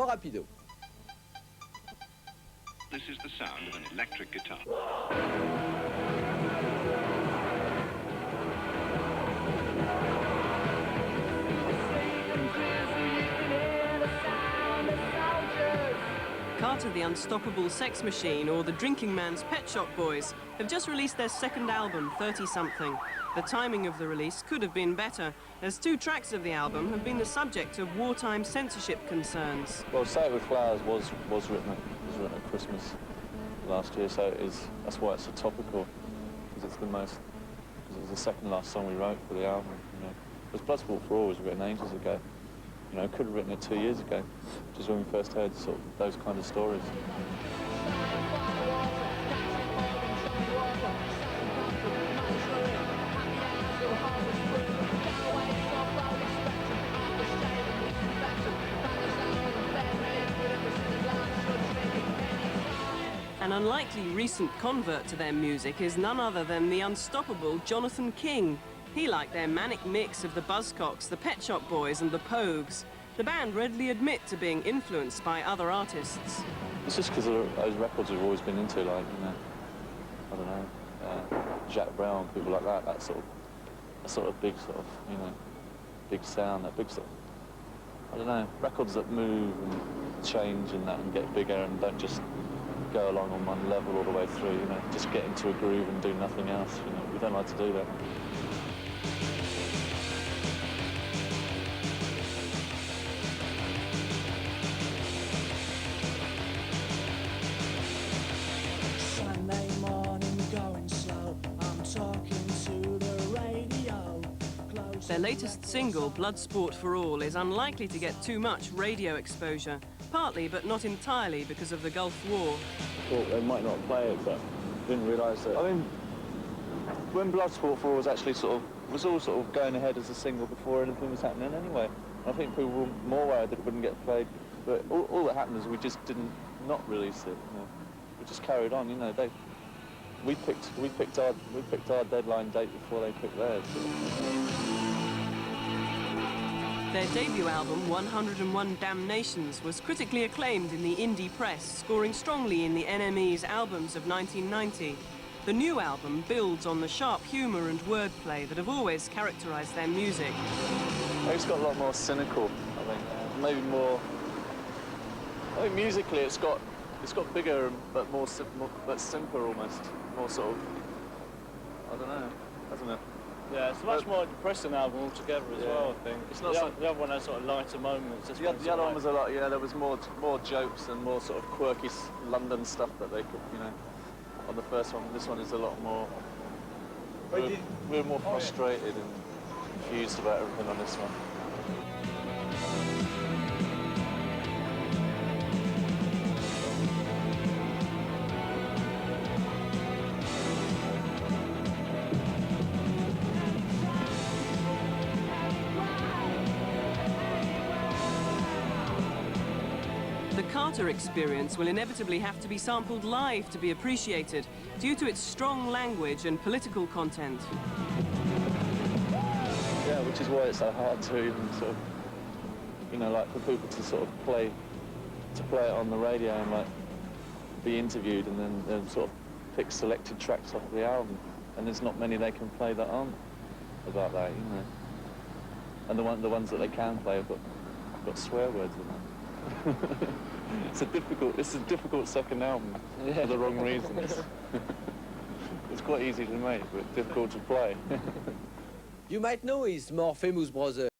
for Rapido. This is the sound of an electric guitar. Carter the Unstoppable Sex Machine or the Drinking Man's Pet Shop Boys have just released their second album, 30-something. The timing of the release could have been better, as 2 tracks of the album have been the subject of wartime censorship concerns. Well, Say It With Flowers was written at Christmas last year, so that's why it's so topical, because it's the second last song we wrote for the album. You know, because Bloodsport for All was written ages ago. You know, could have written it 2 years ago, which is when we first heard sort of those kind of stories. An unlikely recent convert to their music is none other than the unstoppable Jonathan King. He liked their manic mix of the Buzzcocks, the Pet Shop Boys and the Pogues. The band readily admit to being influenced by other artists. It's just because of those records we've always been into, like, you know, I don't know, Jacques Brel, people like that, that sort of big sort of, you know, big sound, that big sort of, I don't know, records that move and change and that and get bigger and don't just go along on one level all the way through, you know, just get into a groove and do nothing else, you know, we don't like to do that. Their latest single, Bloodsport for All, is unlikely to get too much radio exposure, partly but not entirely because of the Gulf War. Thought they might not play it, but didn't realise that. I mean, when Bloodsport for All was actually was all sort of going ahead as a single before anything was happening anyway. I think people were more worried that it wouldn't get played, but all that happened is we just didn't not release it. You know. We just carried on, you know. We picked our deadline date before they picked theirs. Their debut album, 101 Damnations, was critically acclaimed in the indie press, scoring strongly in the NME's albums of 1990. The new album builds on the sharp humour and wordplay that have always characterised their music. It's got a lot more cynical, I think. Maybe more. I think musically it's got bigger but but simpler almost. More sort of, I don't know, hasn't it? Yeah, it's a much more depressing album altogether as well, I think. It's not the other one has sort of lighter moments. The other one was a lot, yeah, there was more jokes and more sort of quirky London stuff that they could, you know, on the first one. This one is a lot more, we're more frustrated and confused about everything on this one. The Carter experience will inevitably have to be sampled live to be appreciated, due to its strong language and political content. Yeah, which is why it's so hard to even sort of, you know, like for people to sort of play it on the radio and like be interviewed and then sort of pick selected tracks off the album. And there's not many they can play that aren't about that, you know. And the ones that they can play have got swear words in them. This is a difficult second album for the wrong reasons. It's quite easy to make, but difficult to play. You might know his more famous brother,